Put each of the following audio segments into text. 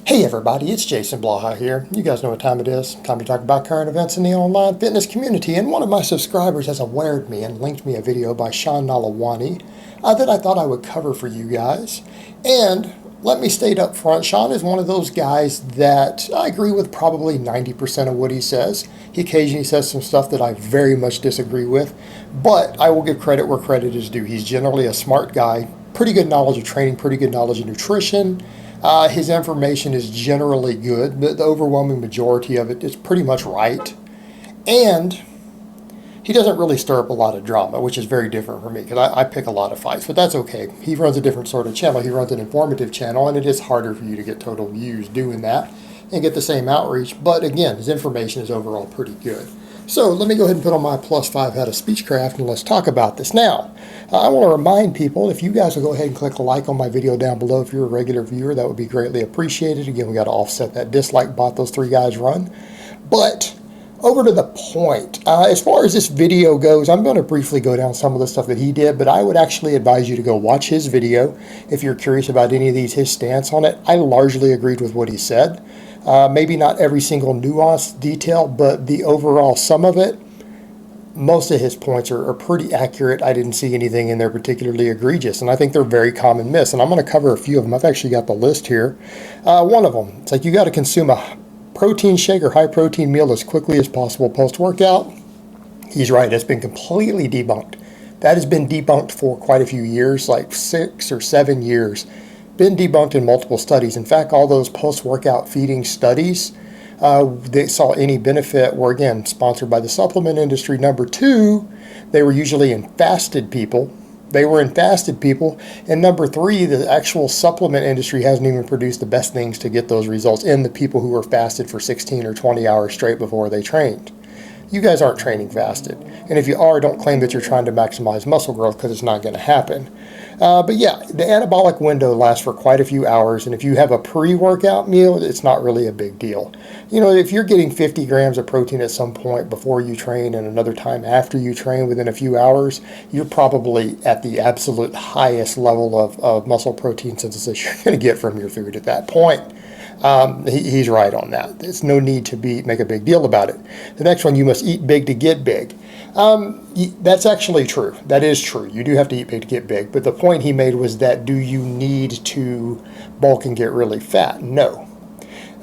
Hey everybody, it's Jason Blaha here. You guys know what time it is. Time to talk about current events in the online fitness community. And one of my subscribers has awared me and linked me a video by Nalewanyj that I thought I would cover for you guys. And let me state up front, Sean is one of those guys that I agree with probably 90% of what he says. He occasionally says some stuff that I very much disagree with, but I will give credit where credit is due. He's generally a smart guy, pretty good knowledge of training, pretty good knowledge of nutrition. His information is generally good, but the overwhelming majority of it is pretty much right. And he doesn't really stir up a lot of drama, which is very different for me because I pick a lot of fights, but that's okay. He runs a different sort of channel. He runs an informative channel, and it is harder for you to get total views doing that and get the same outreach. But again, his information is overall pretty good. So let me go ahead and put on my +5 head of speechcraft and let's talk about this. Now, I want to remind people, if you guys will go ahead and click a like on my video down below if you're a regular viewer, that would be greatly appreciated. Again, we got to offset that dislike bot those three guys run. But over to the point. As far as this video goes, I'm going to briefly go down some of the stuff that he did, but I would actually advise you to go watch his video if you're curious about any of these, his stance on it. I largely agreed with what he said. Maybe not every single nuance detail, but the overall sum of it, most of his points are pretty accurate. I didn't see anything in there particularly egregious, and I think they're very common myths, and I'm going to cover a few of them. I've actually got the list here. One of them, it's like you got to consume a protein shake or high protein meal as quickly as possible post-workout. He's right. It's been completely debunked. That has been debunked for quite a few years, like 6 or 7 years. Been debunked in multiple studies. In fact, all those post-workout feeding studies that saw any benefit were, again, sponsored by the supplement industry. Number two, they were usually in fasted people. And number three, the actual supplement industry hasn't even produced the best things to get those results in the people who were fasted for 16 or 20 hours straight before they trained. You guys aren't training fasted. And if you are, don't claim that you're trying to maximize muscle growth because it's not going to happen. But yeah, the anabolic window lasts for quite a few hours. And if you have a pre-workout meal, it's not really a big deal. You know, if you're getting 50 grams of protein at some point before you train and another time after you train within a few hours, you're probably at the absolute highest level of muscle protein synthesis you're going to get from your food at that point. He's right on that. There's no need to make a big deal about it. The next one, you must eat big to get big. That's actually true. That is true. You do have to eat big to get big. But the point he made was that, do you need to bulk and get really fat? No.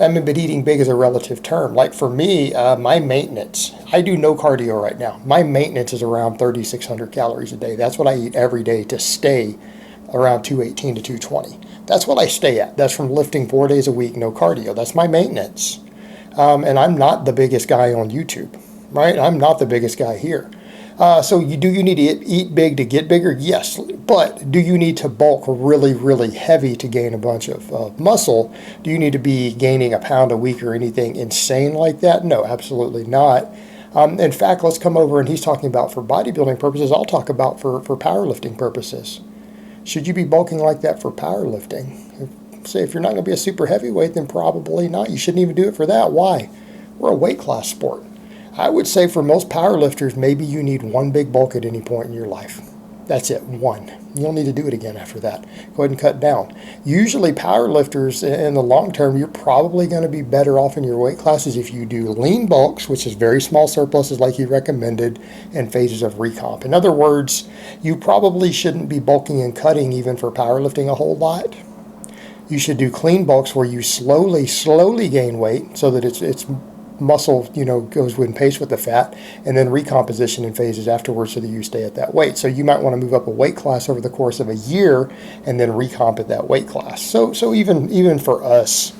I mean, but eating big is a relative term. Like for me, my maintenance, I do no cardio right now. My maintenance is around 3,600 calories a day. That's what I eat every day to stay around 218 to 220. That's what I stay at. That's from lifting 4 days a week, no cardio. That's my maintenance. And I'm not the biggest guy on YouTube, right? I'm not the biggest guy here. So do you need to eat big to get bigger? Yes. But do you need to bulk really, really heavy to gain a bunch of muscle? Do you need to be gaining a pound a week or anything insane like that? No, absolutely not. In fact, let's come over, and he's talking about for bodybuilding purposes. I'll talk about for powerlifting purposes. Should you be bulking like that for powerlifting? Say if you're not going to be a super heavyweight, then probably not. You shouldn't even do it for that. Why? We're a weight class sport. I would say for most powerlifters, maybe you need one big bulk at any point in your life. That's it, one. You don't need to do it again after that. Go ahead and cut down. Usually powerlifters, in the long term, you're probably going to be better off in your weight classes if you do lean bulks, which is very small surpluses like he recommended, and phases of recomp. In other words, you probably shouldn't be bulking and cutting even for powerlifting a whole lot. You should do clean bulks where you slowly gain weight so that it's muscle, goes in pace with the fat, and then recomposition in phases afterwards so that you stay at that weight. So you might want to move up a weight class over the course of a year and then recomp at that weight class. So even for us,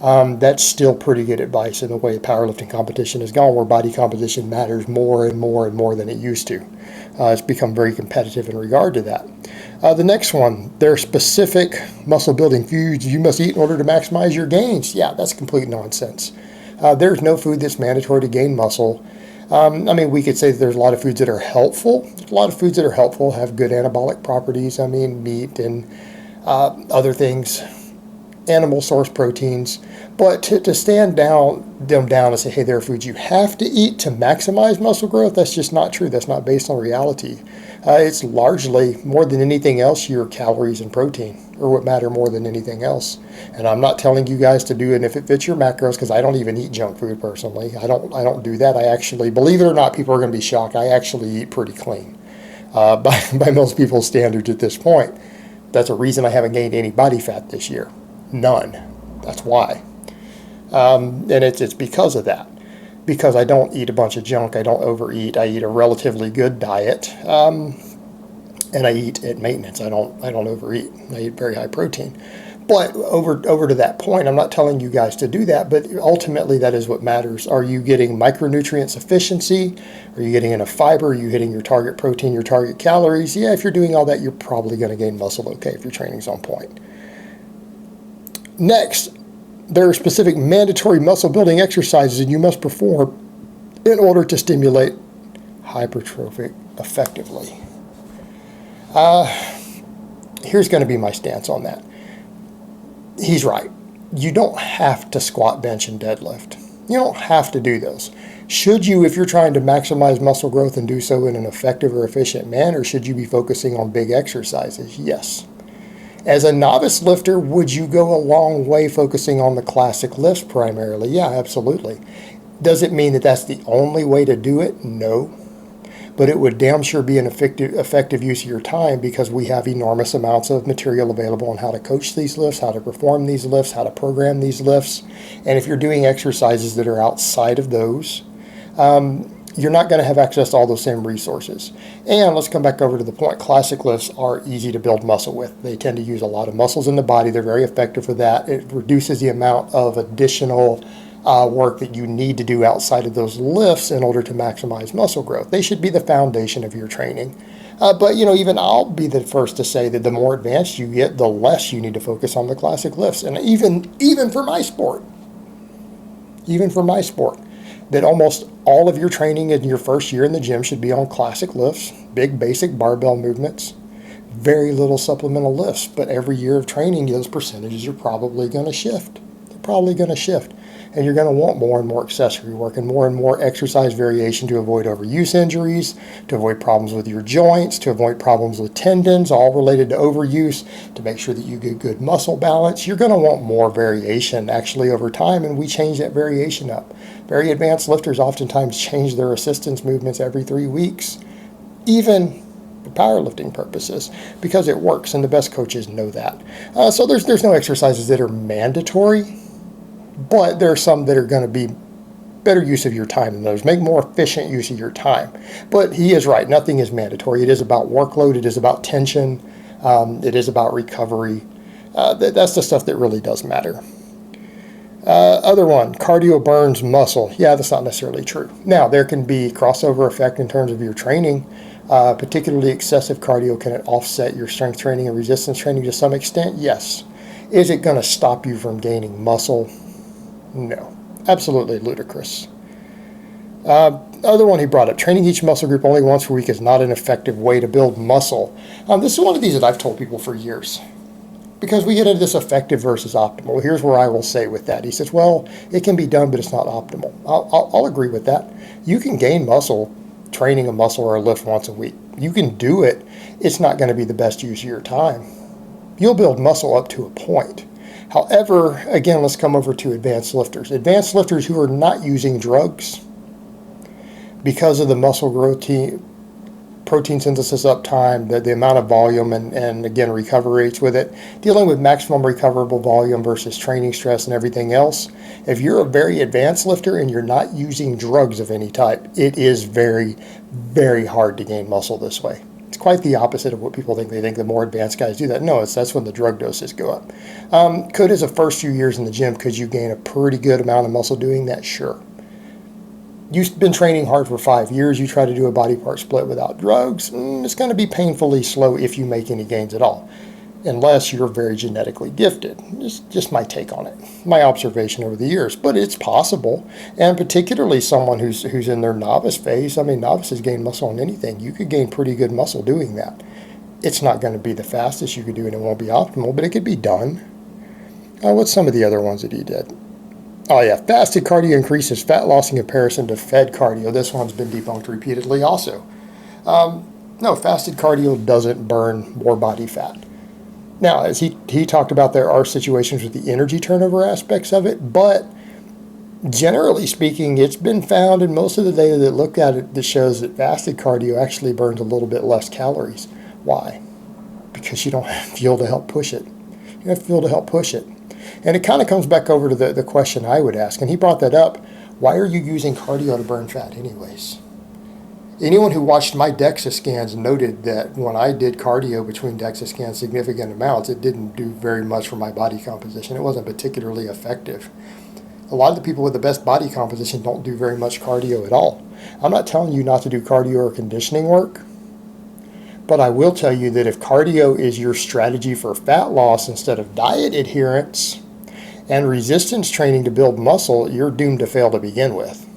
that's still pretty good advice in the way powerlifting competition has gone, where body composition matters more and more and more than it used to. It's become very competitive in regard to that. The next one, there are specific muscle building foods you must eat in order to maximize your gains. Yeah, that's complete nonsense. There's no food that's mandatory to gain muscle. I mean, we could say that there's a lot of foods that are helpful. A lot of foods that are helpful have good anabolic properties. I mean, meat and other things, animal source proteins. But to stand them down and say, hey, there are foods you have to eat to maximize muscle growth, that's just not true. That's not based on reality. It's largely, more than anything else, your calories and protein are what matter more than anything else. And I'm not telling you guys to do it if it fits your macros, because I don't even eat junk food personally. I don't do that. I actually, believe it or not, people are going to be shocked, I actually eat pretty clean by most people's standards at this point. That's a reason I haven't gained any body fat this year. None. That's why. And it's because of that. Because I don't eat a bunch of junk, I don't overeat, I eat a relatively good diet, and I eat at maintenance. I don't overeat. I eat very high protein. But over to that point, I'm not telling you guys to do that, but ultimately that is what matters. Are you getting micronutrient sufficiency? Are you getting enough fiber? Are you hitting your target protein, your target calories? Yeah, if you're doing all that, you're probably going to gain muscle okay if your training's on point. Next, there are specific mandatory muscle building exercises that you must perform in order to stimulate hypertrophy effectively. Here's going to be my stance on that. He's right. You don't have to squat, bench, and deadlift. You don't have to do those. Should you, if you're trying to maximize muscle growth and do so in an effective or efficient manner, should you be focusing on big exercises? Yes. As a novice lifter, would you go a long way focusing on the classic lifts primarily? Yeah, absolutely. Does it mean that that's the only way to do it? No. But it would damn sure be an effective use of your time, because we have enormous amounts of material available on how to coach these lifts, how to perform these lifts, how to program these lifts. And if you're doing exercises that are outside of those, you're not going to have access to all those same resources. And let's come back over to the point. Classic lifts are easy to build muscle with. They tend to use a lot of muscles in the body. They're very effective for that. It reduces the amount of additional work that you need to do outside of those lifts in order to maximize muscle growth. They should be the foundation of your training. But even I'll be the first to say that the more advanced you get, the less you need to focus on the classic lifts. And even for my sport, that almost all of your training in your first year in the gym should be on classic lifts, big basic barbell movements, very little supplemental lifts. But every year of training, those percentages are probably going to shift. They're probably going to shift. And you're going to want more and more accessory work and more exercise variation to avoid overuse injuries, to avoid problems with your joints, to avoid problems with tendons, all related to overuse, to make sure that you get good muscle balance. You're going to want more variation actually over time, and we change that variation up. Very advanced lifters oftentimes change their assistance movements every 3 weeks, even for powerlifting purposes, because it works, and the best coaches know that. So there's no exercises that are mandatory, but there are some that are going to be better use of your time than those. Make more efficient use of your time. But he is right. Nothing is mandatory. It is about workload. It is about tension. It is about recovery. That's the stuff that really does matter. Other one, cardio burns muscle. Yeah, that's not necessarily true. Now, there can be crossover effect in terms of your training. Particularly excessive cardio can offset your strength training and resistance training to some extent. Yes. Is it going to stop you from gaining muscle? No, absolutely ludicrous. Other one he brought up, training each muscle group only once per week is not an effective way to build muscle. This is one of these that I've told people for years, because we get into this effective versus optimal. Here's where I will say with that. He says, well, it can be done, but it's not optimal. I'll agree with that. You can gain muscle training a muscle or a lift once a week. You can do it. It's not going to be the best use of your time. You'll build muscle up to a point. However, again, let's come over to advanced lifters. Advanced lifters who are not using drugs because of the muscle growth, protein synthesis uptime, the amount of volume, and again, recovery rates with it, dealing with maximum recoverable volume versus training stress and everything else. If you're a very advanced lifter and you're not using drugs of any type, it is very, very hard to gain muscle this way. It's quite the opposite of what people think. They think the more advanced guys do that. No, that's when the drug doses go up. As a first few years in the gym, could you gain a pretty good amount of muscle doing that? Sure. You've been training hard for 5 years. You try to do a body part split without drugs. It's going to be painfully slow if you make any gains at all, unless you're very genetically gifted. Just my take on it, my observation over the years. But it's possible, and particularly someone who's in their novice phase. I mean, novices gain muscle on anything. You could gain pretty good muscle doing that. It's not going to be the fastest you could do, and it won't be optimal, but it could be done. What's some of the other ones that he did? Oh yeah, fasted cardio increases fat loss in comparison to fed cardio. This one's been debunked repeatedly also. No, fasted cardio doesn't burn more body fat. Now, as he talked about, there are situations with the energy turnover aspects of it, but generally speaking, it's been found in most of the data that looked at it that shows that fasted cardio actually burns a little bit less calories. Why? Because you don't have fuel to help push it. You have fuel to help push it. And it kind of comes back over to the question I would ask, and he brought that up. Why are you using cardio to burn fat anyways? Anyone who watched my DEXA scans noted that when I did cardio between DEXA scans significant amounts, it didn't do very much for my body composition. It wasn't particularly effective. A lot of the people with the best body composition don't do very much cardio at all. I'm not telling you not to do cardio or conditioning work, but I will tell you that if cardio is your strategy for fat loss instead of diet adherence and resistance training to build muscle, you're doomed to fail to begin with.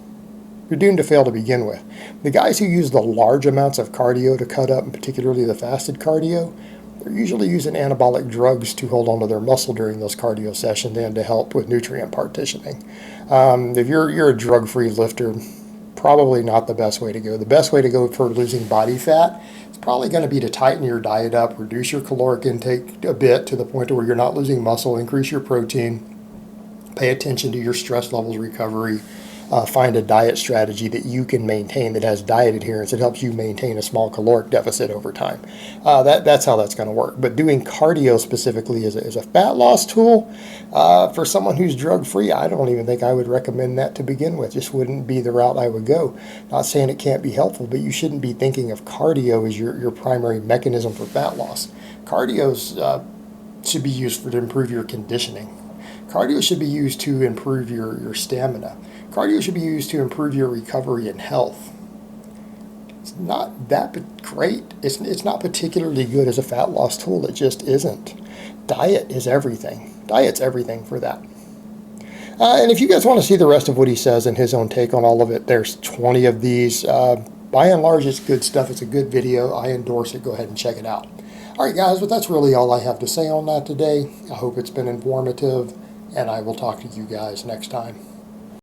You're doomed to fail to begin with. The guys who use the large amounts of cardio to cut up, and particularly the fasted cardio, they're usually using anabolic drugs to hold onto their muscle during those cardio sessions and to help with nutrient partitioning. If you're a drug-free lifter, probably not the best way to go. The best way to go for losing body fat is probably going to be to tighten your diet up, reduce your caloric intake a bit to the point where you're not losing muscle, increase your protein, pay attention to your stress levels recovery, find a diet strategy that you can maintain that has diet adherence. It helps you maintain a small caloric deficit over time. That's how that's going to work. But doing cardio specifically as a fat loss tool for someone who's drug-free, I don't even think I would recommend that to begin with. Just wouldn't be the route I would go. Not saying it can't be helpful, but you shouldn't be thinking of cardio as your primary mechanism for fat loss. Cardio should be used to improve your conditioning. Cardio should be used to improve your stamina. Cardio should be used to improve your recovery and health. It's not that great. It's not particularly good as a fat loss tool. It just isn't. Diet is everything. Diet's everything for that. And if you guys want to see the rest of what he says and his own take on all of it, there's 20 of these. By and large, it's good stuff. It's a good video. I endorse it. Go ahead and check it out. All right, guys, but that's really all I have to say on that today. I hope it's been informative, and I will talk to you guys next time.